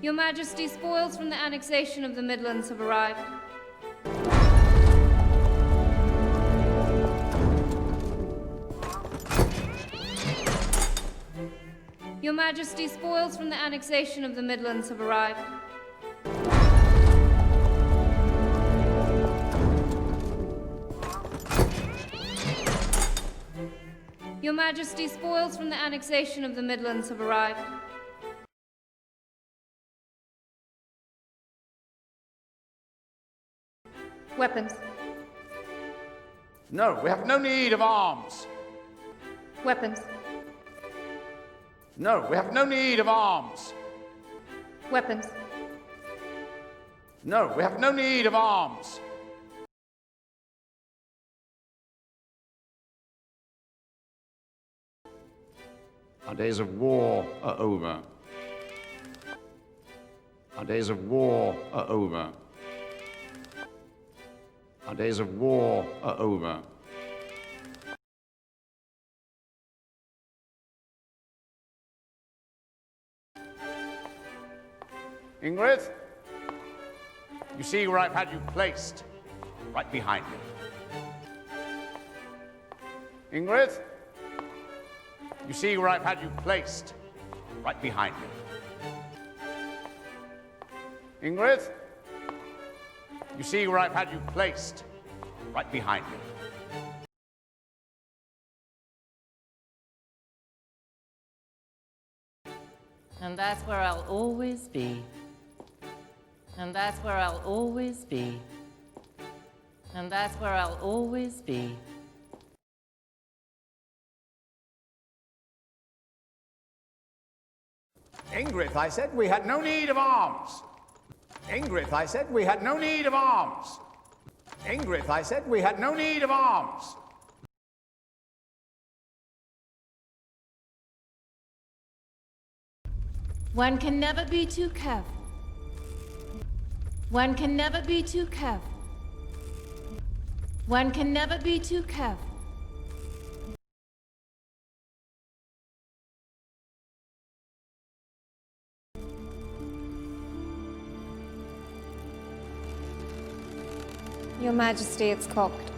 Your Majesty, spoils from the annexation of the Midlands have arrived. Your Majesty, spoils from the annexation of the Midlands have arrived. Your Majesty, spoils from the annexation of the Midlands have arrived. Weapons. No, we have no need of arms. Weapons. No, we have no need of arms. Weapons. No, we have no need of arms. Our days of war are over. Our days of war are over. Our days of war are over. Ingrid, you see where I've had you placed? Right behind me. Ingrid, you see where I've had you placed? Right behind me. Ingrid, you see where I've had you placed? Right behind me. And that's where I'll always be. And that's where I'll always be. And that's where I'll always be. Ingrid, I said we had no need of arms. Ingrid, I said we had no need of arms. Ingrid, I said we had no need of arms. One can never be too careful. One can never be too careful. One can never be too careful. Your Majesty, it's cocked.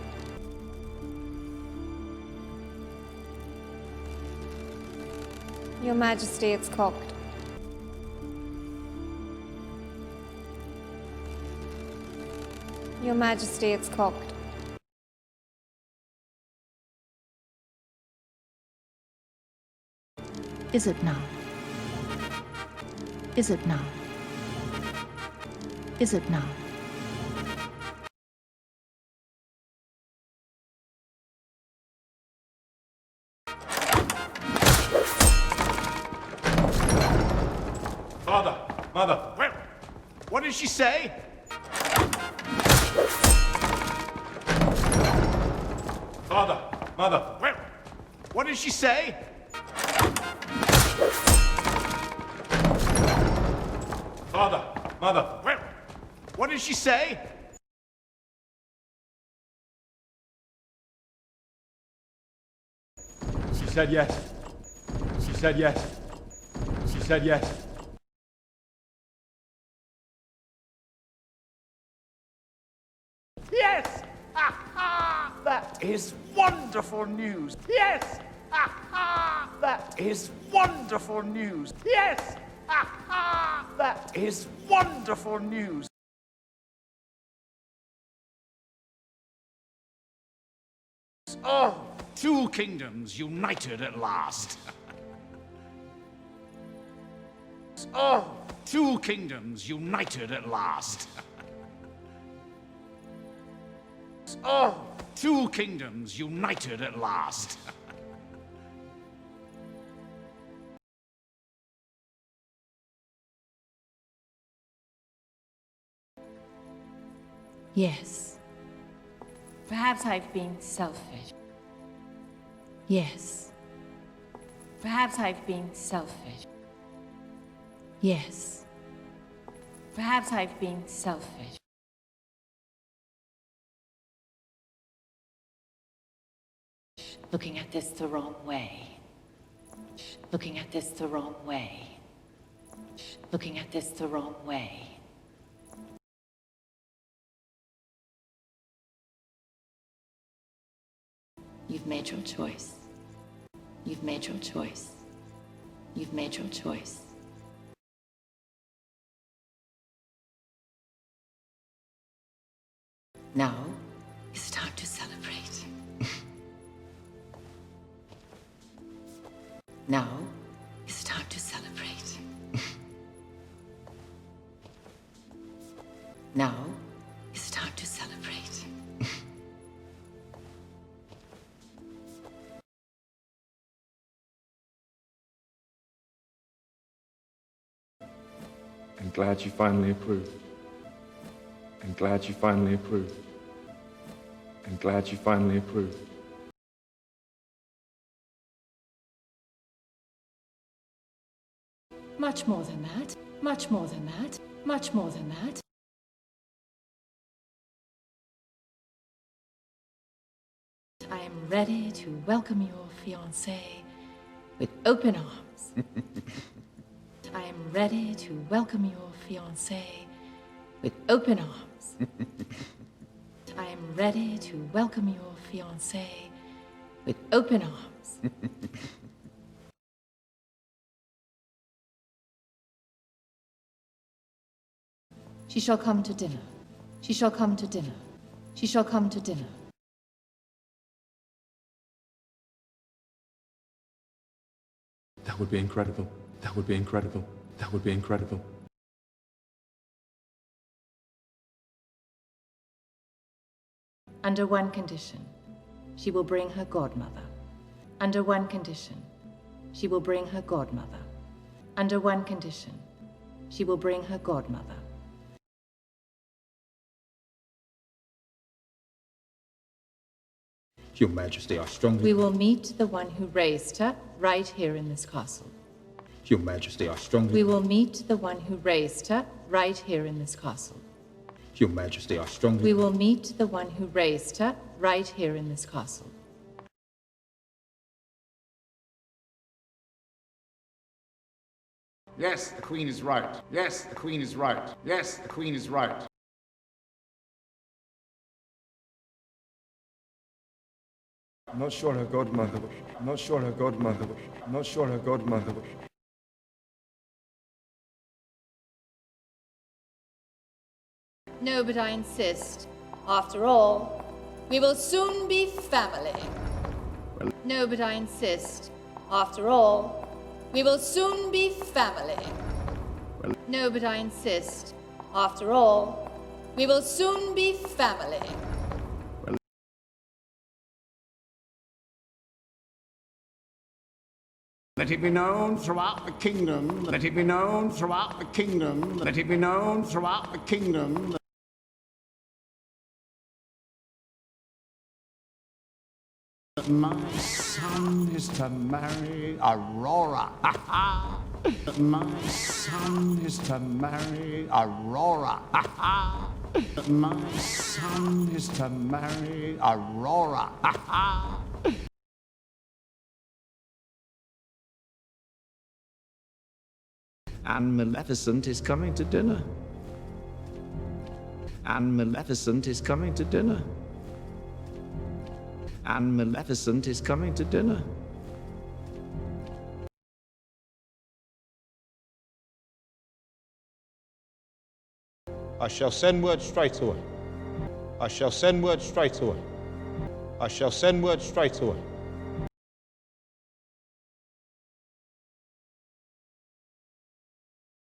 Your Majesty, it's cocked. Your Majesty, it's cocked. Is it now? Is it now? Is it now? Father, mother, well, what did she say? Father, mother, well, what did she say? Father, mother, well, what did she say? She said yes. She said yes. She said yes. Yes! Ha ha! That is wonderful news. Yes! Ha ha! That is wonderful news. Yes! Ha ha! That is wonderful news. Oh, two kingdoms united at last. Oh, two kingdoms united at last. Oh, two kingdoms united at last. Yes. Perhaps I've been selfish. Yes. Perhaps I've been selfish. Yes. Perhaps I've been selfish. Looking at this the wrong way. Looking at this the wrong way. looking at this the wrong way. You've made your choice. You've made your choice. You've made your choice. Now it's time to celebrate. Now it's time to celebrate. Now it's time to celebrate. I'm glad you finally approved. I'm glad you finally approved. I'm glad you finally approved. Much more than that. Much more than that. Much more than that. I am ready to welcome your fiancé with open arms. I am ready to welcome your fiancé with open arms. I am ready to welcome your fiancé with open arms. She shall come to dinner. She shall come to dinner. She shall come to dinner. That would be incredible. That would be incredible. That would be incredible. Under one condition, she will bring her godmother. Under one condition, she will bring her godmother. Under one condition, she will bring her godmother. Your Majesty, I strongly... We will meet the one who raised her right here in this castle. Your Majesty, I strongly... We will meet the one who raised her right here in this castle. Your Majesty, I strongly... We will meet the one who raised her right here in this castle. Yes, the Queen is right. Yes, the Queen is right. Yes, the Queen is right. I'm not sure her godmother. I'm not sure her godmother. I'm not sure her godmother. No, but I insist. After all, we will soon be family. No, but I insist. After all, we will soon be family. No, but I insist. After all, we will soon be family. Let it be known throughout the kingdom, let it be known throughout the kingdom, let it be known throughout the kingdom. That my son is to marry Aurora. That my son is to marry Aurora. That my son is to marry Aurora. And Maleficent is coming to dinner. And Maleficent is coming to dinner. And Maleficent is coming to dinner. I shall send word straight away. I shall send word straight away. I shall send word straight away.